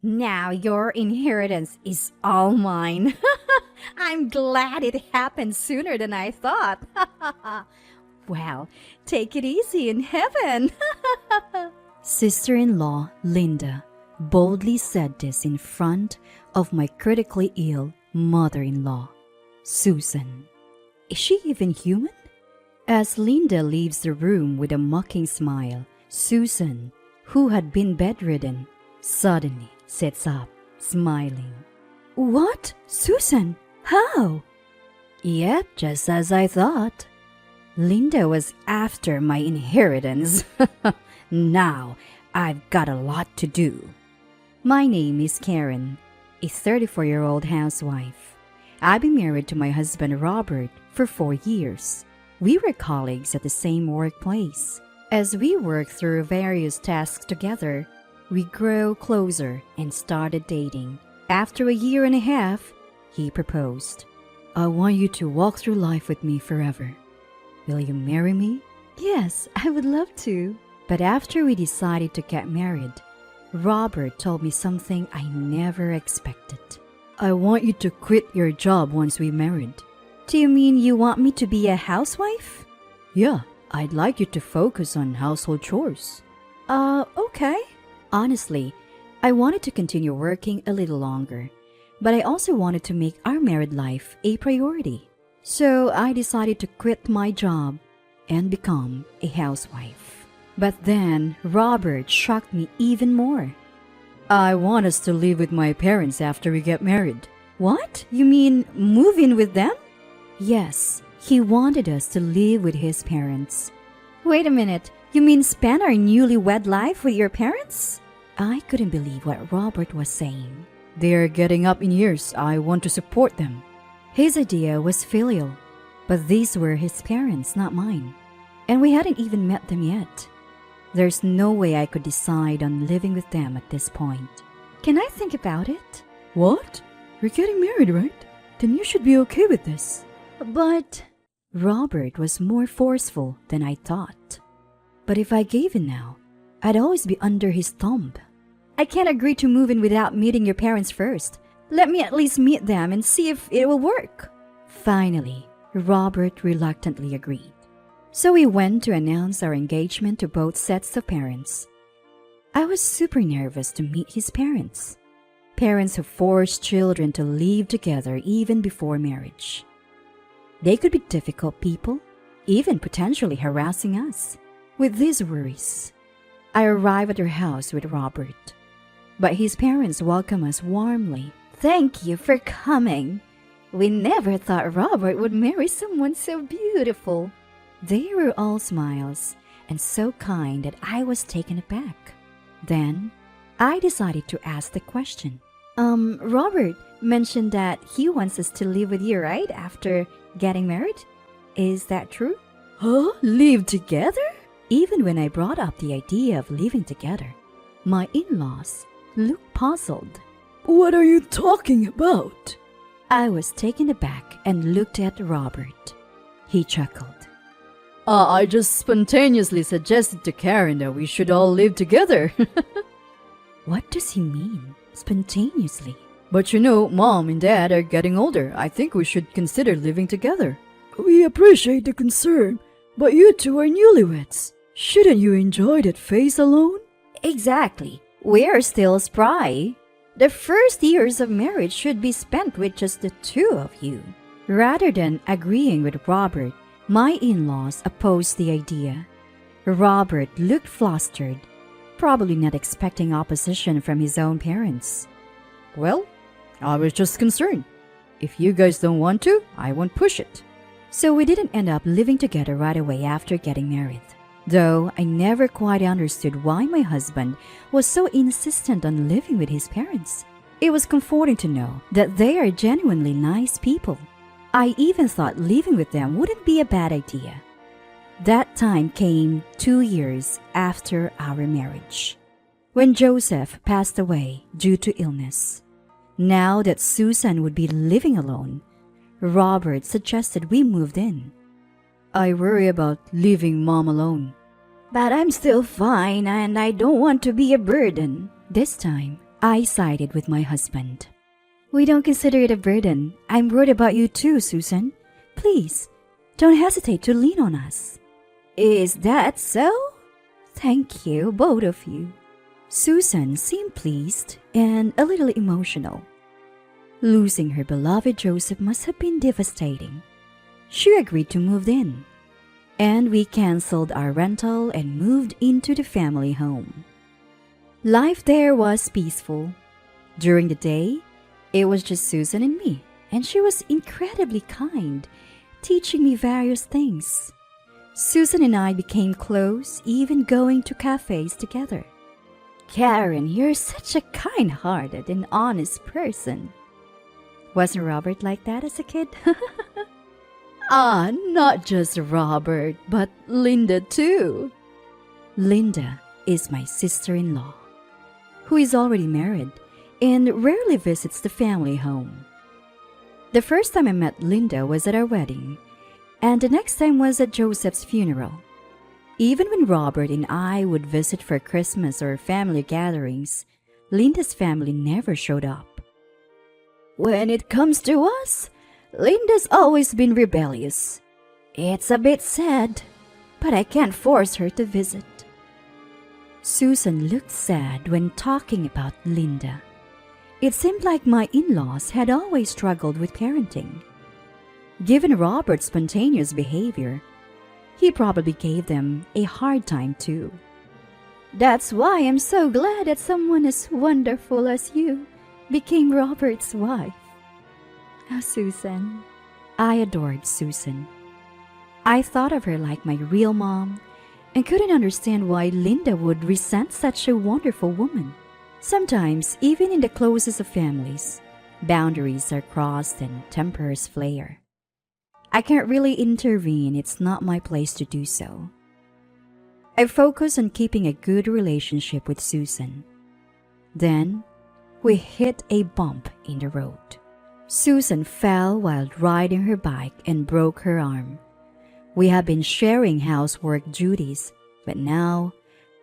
Now your inheritance is all mine. I'm glad it happened sooner than I thought. Well, take it easy in heaven. Sister-in-law Linda boldly said this in front of my critically ill mother-in-law, Susan. Is she even human? As Linda leaves the room with a mocking smile, Susan, who had been bedridden, suddenly sits up, smiling. What? Susan? How? Yep, just as I thought. Linda was after my inheritance. Now, I've got a lot to do. My name is Karen, a 34-year-old housewife. I've been married to my husband Robert for 4 years. We were colleagues at the same workplace. As we worked through various tasks together, we grew closer and started dating. After a year and a half, he proposed. I want you to walk through life with me forever. Will you marry me? Yes, I would love to. But after we decided to get married, Robert told me something I never expected. I want you to quit your job once we married. Do you mean you want me to be a housewife? Yeah, I'd like you to focus on household chores. Okay. Honestly, I wanted to continue working a little longer, but I also wanted to make our married life a priority. So I decided to quit my job and become a housewife. But then Robert shocked me even more. I want us to live with my parents after we get married. What? You mean move in with them? Yes, he wanted us to live with his parents. Wait a minute, you mean spend our newlywed life with your parents? I couldn't believe what Robert was saying. They're getting up in years. I want to support them. His idea was filial, but these were his parents, not mine. And we hadn't even met them yet. There's no way I could decide on living with them at this point. Can I think about it? What? You're getting married, right? Then you should be okay with this. But Robert was more forceful than I thought. But if I gave in now, I'd always be under his thumb. I can't agree to move in without meeting your parents first. Let me at least meet them and see if it will work. Finally, Robert reluctantly agreed. So we went to announce our engagement to both sets of parents. I was super nervous to meet his parents. Parents who force children to live together even before marriage. They could be difficult people, even potentially harassing us. With these worries, I arrived at their house with Robert. But his parents welcomed us warmly. Thank you for coming. We never thought Robert would marry someone so beautiful. They were all smiles and so kind that I was taken aback. Then, I decided to ask the question. Robert mentioned that he wants us to live with you, right? After getting married? Is that true? Huh? Live together? Even when I brought up the idea of living together, my in-laws looked puzzled. What are you talking about? I was taken aback and looked at Robert. He chuckled. I just spontaneously suggested to Karen that we should all live together. What does he mean, spontaneously? But you know, Mom and Dad are getting older. I think we should consider living together. We appreciate the concern, but you two are newlyweds. Shouldn't you enjoy that phase alone? Exactly. We're still spry. The first years of marriage should be spent with just the two of you. Rather than agreeing with Robert, my in-laws opposed the idea. Robert looked flustered, probably not expecting opposition from his own parents. Well, I was just concerned. If you guys don't want to, I won't push it. So we didn't end up living together right away after getting married. Though I never quite understood why my husband was so insistent on living with his parents. It was comforting to know that they are genuinely nice people. I even thought living with them wouldn't be a bad idea. That time came 2 years after our marriage, when Joseph passed away due to illness. Now that Susan would be living alone, Robert suggested we moved in. I worry about leaving Mom alone. But I'm still fine and I don't want to be a burden. This time, I sided with my husband. We don't consider it a burden. I'm worried about you too, Susan. Please, don't hesitate to lean on us. Is that so? Thank you, both of you. Susan seemed pleased and a little emotional. Losing her beloved Joseph must have been devastating. She agreed to move in, and we canceled our rental and moved into the family home. Life there was peaceful. During the day, it was just Susan and me, and she was incredibly kind, teaching me various things. Susan and I became close, even going to cafes together. Karen, you're such a kind-hearted and honest person. Wasn't Robert like that as a kid? Not just Robert, but Linda too. Linda is my sister-in-law, who is already married and rarely visits the family home. The first time I met Linda was at our wedding, and the next time was at Joseph's funeral. Even when Robert and I would visit for Christmas or family gatherings, Linda's family never showed up. When it comes to us, Linda's always been rebellious. It's a bit sad, but I can't force her to visit. Susan looked sad when talking about Linda. It seemed like my in-laws had always struggled with parenting. Given Robert's spontaneous behavior, he probably gave them a hard time too. That's why I'm so glad that someone as wonderful as you became Robert's wife. Oh, Susan. I adored Susan. I thought of her like my real mom and couldn't understand why Linda would resent such a wonderful woman. Sometimes, even in the closest of families, boundaries are crossed and tempers flare. I can't really intervene, it's not my place to do so. I focus on keeping a good relationship with Susan. Then, we hit a bump in the road. Susan fell while riding her bike and broke her arm. We have been sharing housework duties, but now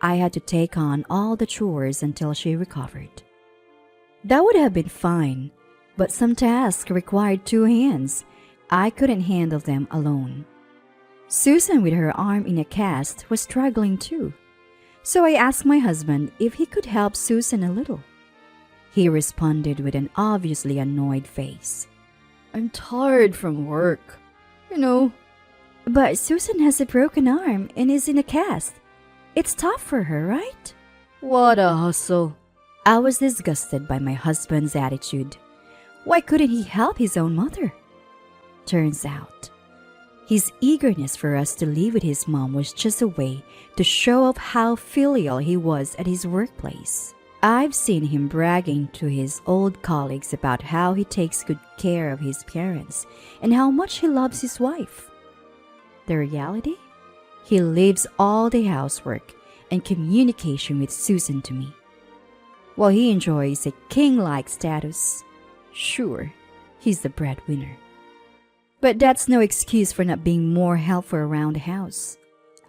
I had to take on all the chores until she recovered. That would have been fine, but some tasks required two hands. I couldn't handle them alone. Susan, with her arm in a cast, was struggling too. So I asked my husband if he could help Susan a little. He responded with an obviously annoyed face. I'm tired from work, But Susan has a broken arm and is in a cast. It's tough for her, right? What a hustle. I was disgusted by my husband's attitude. Why couldn't he help his own mother? Turns out, his eagerness for us to live with his mom was just a way to show off how filial he was at his workplace. I've seen him bragging to his old colleagues about how he takes good care of his parents and how much he loves his wife. The reality? He leaves all the housework and communication with Susan to me, while he enjoys a king-like status. Sure, he's the breadwinner. But that's no excuse for not being more helpful around the house.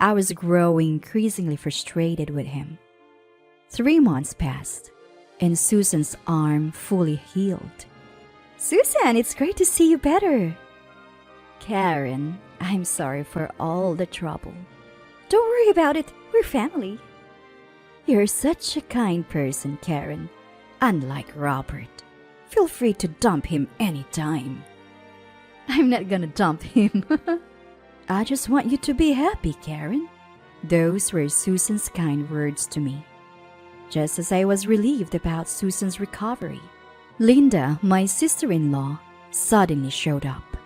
I was growing increasingly frustrated with him. 3 months passed, and Susan's arm fully healed. Susan, it's great to see you better. Karen, I'm sorry for all the trouble. Don't worry about it, we're family. You're such a kind person, Karen. Unlike Robert. Feel free to dump him anytime. I'm not gonna dump him. I just want you to be happy, Karen. Those were Susan's kind words to me. Just as I was relieved about Susan's recovery, Linda, my sister-in-law, suddenly showed up.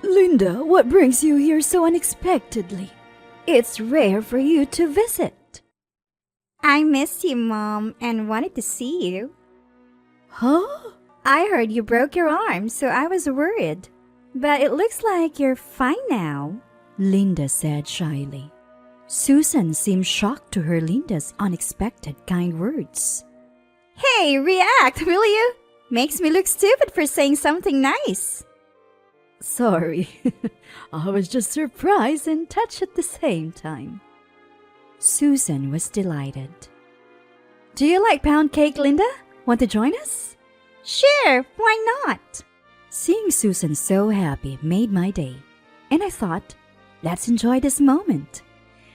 Linda, what brings you here so unexpectedly? It's rare for you to visit. I missed you, Mom, and wanted to see you. Huh? I heard you broke your arm, so I was worried. But it looks like you're fine now, Linda said shyly. Susan seemed shocked to hear Linda's unexpected kind words. Hey, react, will you? Makes me look stupid for saying something nice. Sorry, I was just surprised and touched at the same time. Susan was delighted. Do you like pound cake, Linda? Want to join us? Sure, why not? Seeing Susan so happy made my day, and I thought, let's enjoy this moment.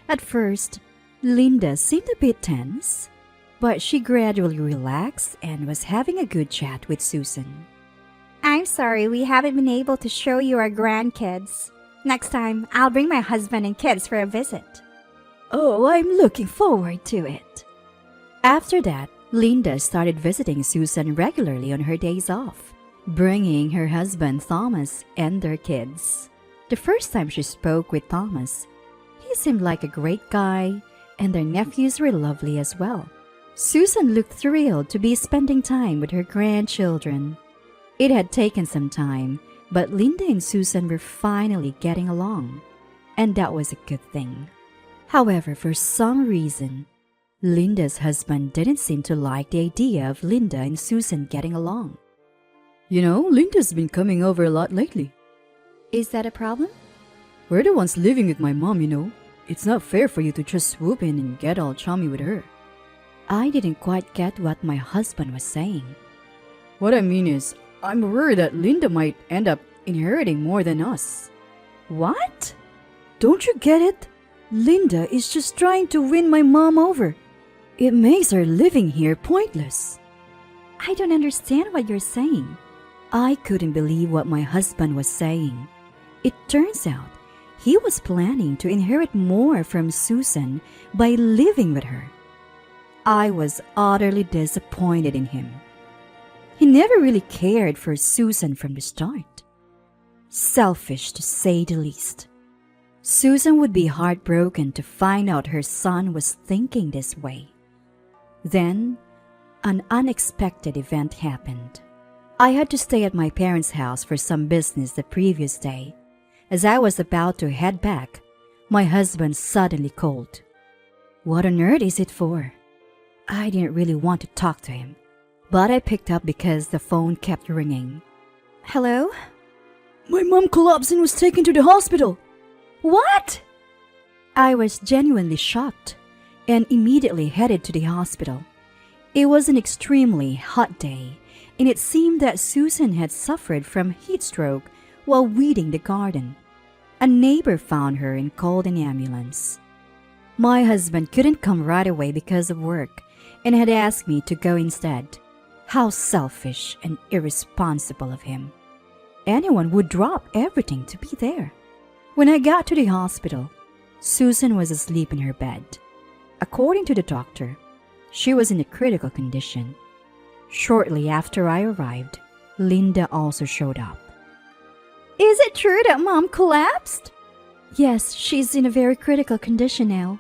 At first, Linda seemed a bit tense, but she gradually relaxed and was having a good chat with Susan. I'm sorry we haven't been able to show you our grandkids. Next time, I'll bring my husband and kids for a visit. Oh, I'm looking forward to it. After that, Linda started visiting Susan regularly on her days off, bringing her husband Thomas and their kids. The first time she spoke with Thomas, he seemed like a great guy, and their nephews were lovely as well. Susan looked thrilled to be spending time with her grandchildren. It had taken some time, but Linda and Susan were finally getting along, and that was a good thing. However, for some reason, Linda's husband didn't seem to like the idea of Linda and Susan getting along. You know, Linda's been coming over a lot lately. Is that a problem? We're the ones living with my mom, you know. It's not fair for you to just swoop in and get all chummy with her. I didn't quite get what my husband was saying. What I mean is, I'm worried that Linda might end up inheriting more than us. What? Don't you get it? Linda is just trying to win my mom over. It makes her living here pointless. I don't understand what you're saying. I couldn't believe what my husband was saying. It turns out he was planning to inherit more from Susan by living with her. I was utterly disappointed in him. He never really cared for Susan from the start. Selfish, to say the least. Susan would be heartbroken to find out her son was thinking this way. Then, an unexpected event happened. I had to stay at my parents' house for some business the previous day. As I was about to head back, my husband suddenly called. What on earth is it for? I didn't really want to talk to him, but I picked up because the phone kept ringing. Hello? My mom collapsed and was taken to the hospital. What? I was genuinely shocked and immediately headed to the hospital. It was an extremely hot day, and it seemed that Susan had suffered from heat stroke while weeding the garden. A neighbor found her and called an ambulance. My husband couldn't come right away because of work and had asked me to go instead. How selfish and irresponsible of him. Anyone would drop everything to be there. When I got to the hospital, Susan was asleep in her bed. According to the doctor, she was in a critical condition. Shortly after I arrived, Linda also showed up. Is it true that Mom collapsed? Yes, she's in a very critical condition now.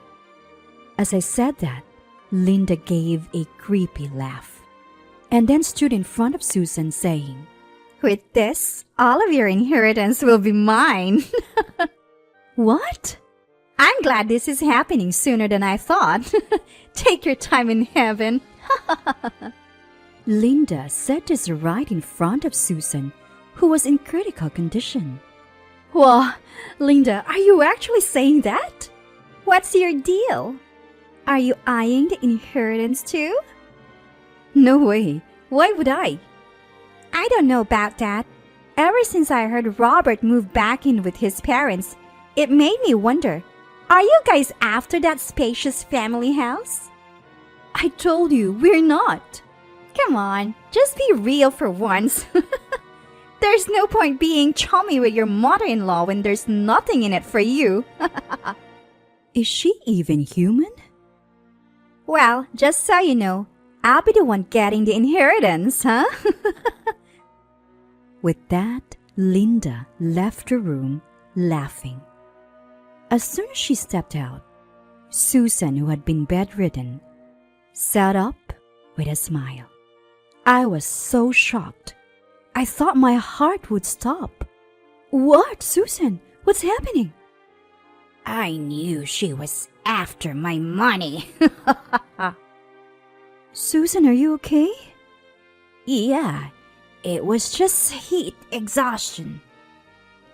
As I said that, Linda gave a creepy laugh and then stood in front of Susan saying, With this, all of your inheritance will be mine. What? I'm glad this is happening sooner than I thought. Take your time in heaven. Linda said this right in front of Susan, who was in critical condition. Well, Linda, are you actually saying that? What's your deal? Are you eyeing the inheritance too? No way. Why would I? I don't know about that. Ever since I heard Robert moved back in with his parents, it made me wonder, are you guys after that spacious family house? I told you, we're not. Come on, just be real for once. There's no point being chummy with your mother-in-law when there's nothing in it for you. Is she even human? Well, just so you know, I'll be the one getting the inheritance, huh? With that, Linda left the room laughing. As soon as she stepped out, Susan, who had been bedridden, sat up with a smile. I was so shocked. I thought my heart would stop. What, Susan? What's happening? I knew she was after my money. Susan, are you okay? Yeah, it was just heat exhaustion.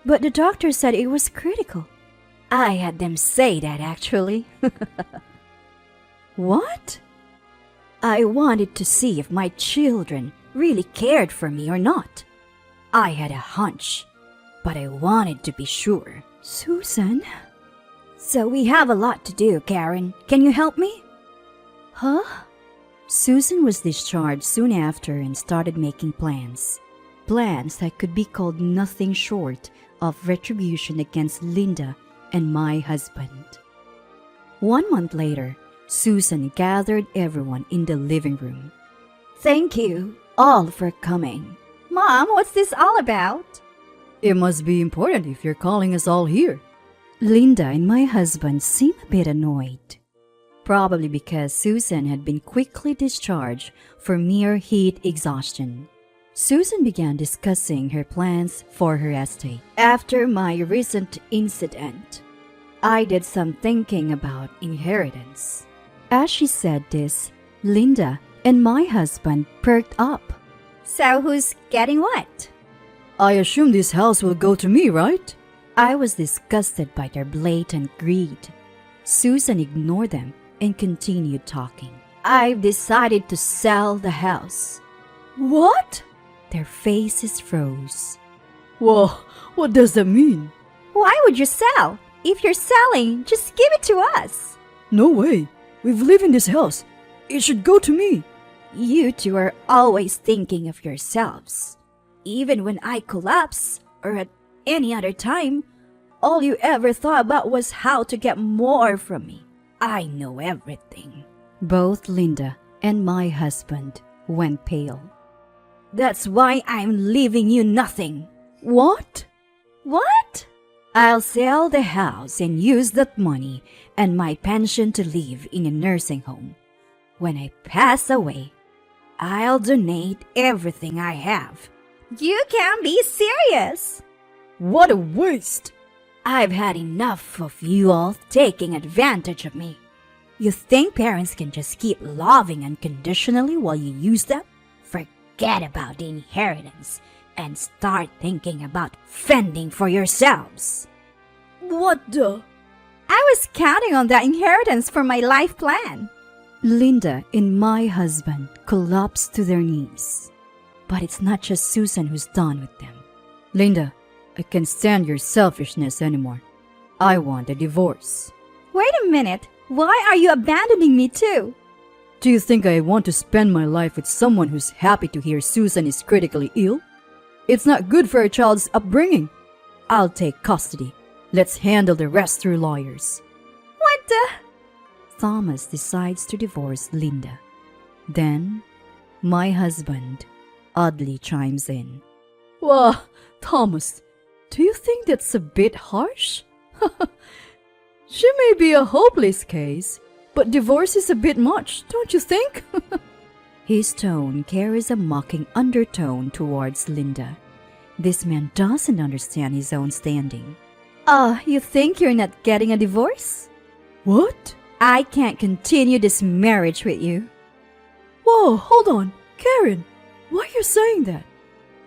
But the doctor said it was critical. I had them say that, actually. What? I wanted to see if my children really cared for me or not. I had a hunch, but I wanted to be sure. Susan? So we have a lot to do, Karen. Can you help me? Huh? Susan was discharged soon after and started making plans. Plans that could be called nothing short of retribution against Linda and my husband. 1 month later, Susan gathered everyone in the living room. Thank you all for coming. Mom, what's this all about? It must be important if you're calling us all here. Linda and my husband seemed a bit annoyed. Probably because Susan had been quickly discharged for mere heat exhaustion. Susan began discussing her plans for her estate. After my recent incident, I did some thinking about inheritance. As she said this, Linda and my husband perked up. So who's getting what? I assume this house will go to me, right? I was disgusted by their blatant greed. Susan ignored them and continued talking. I've decided to sell the house. What? Their faces froze. Whoa, what does that mean? Why would you sell? If you're selling, just give it to us. No way. We've lived in this house. It should go to me. You two are always thinking of yourselves. Even when I collapse, or at any other time, all you ever thought about was how to get more from me. I know everything. Both Linda and my husband went pale. That's why I'm leaving you nothing. What? What? I'll sell the house and use that money and my pension to live in a nursing home. When I pass away, I'll donate everything I have. You can't be serious. What a waste! I've had enough of you all taking advantage of me. You think parents can just keep loving unconditionally while you use them? Forget about the inheritance and start thinking about fending for yourselves. What the? I was counting on that inheritance for my life plan. Linda and my husband collapsed to their knees. But it's not just Susan who's done with them. Linda, I can't stand your selfishness anymore. I want a divorce. Wait a minute. Why are you abandoning me too? Do you think I want to spend my life with someone who's happy to hear Susan is critically ill? It's not good for a child's upbringing. I'll take custody. Let's handle the rest through lawyers. What the? Thomas decides to divorce Linda. Then, my husband oddly chimes in. Well, Thomas, do you think that's a bit harsh? She may be a hopeless case, but divorce is a bit much, don't you think? His tone carries a mocking undertone towards Linda. This man doesn't understand his own standing. You think you're not getting a divorce? What? I can't continue this marriage with you. Whoa, hold on. Karen, why are you saying that?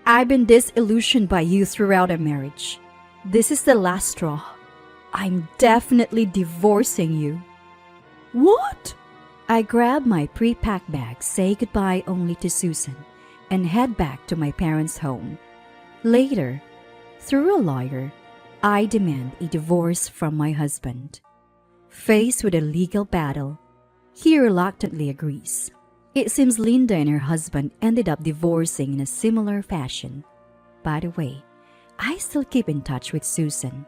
I've been disillusioned by you throughout our marriage. This is the last straw. I'm definitely divorcing you. What? I grab my pre-packed bag, say goodbye only to Susan, and head back to my parents' home. Later, through a lawyer, I demand a divorce from my husband. Faced with a legal battle, he reluctantly agrees. It seems Linda and her husband ended up divorcing in a similar fashion. By the way, I still keep in touch with Susan.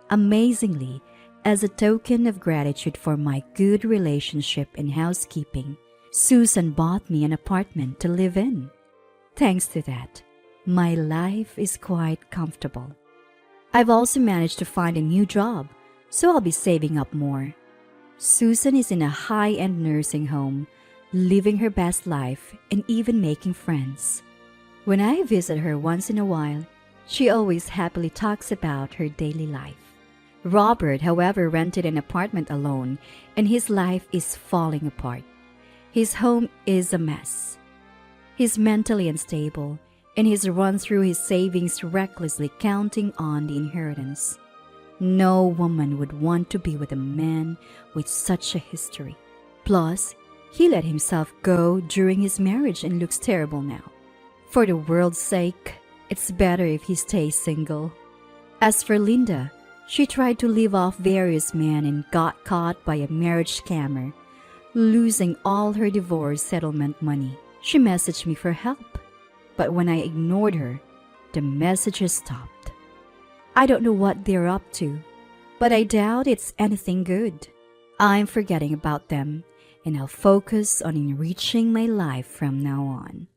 Amazingly, as a token of gratitude for my good relationship and housekeeping, Susan bought me an apartment to live in. Thanks to that, my life is quite comfortable. I've also managed to find a new job, so I'll be saving up more. Susan is in a high-end nursing home, living her best life and even making friends. When I visit her once in a while, she always happily talks about her daily life. Robert, however, rented an apartment alone, and his life is falling apart. His home is a mess. He's mentally unstable, and he's run through his savings recklessly counting on the inheritance. No woman would want to be with a man with such a history. Plus, He let himself go during his marriage and looks terrible now. For the world's sake, it's better if he stays single. As for Linda, she tried to live off various men and got caught by a marriage scammer, losing all her divorce settlement money. She messaged me for help, but when I ignored her, the messages stopped. I don't know what they're up to, but I doubt it's anything good. I'm forgetting about them, and I'll focus on enriching my life from now on.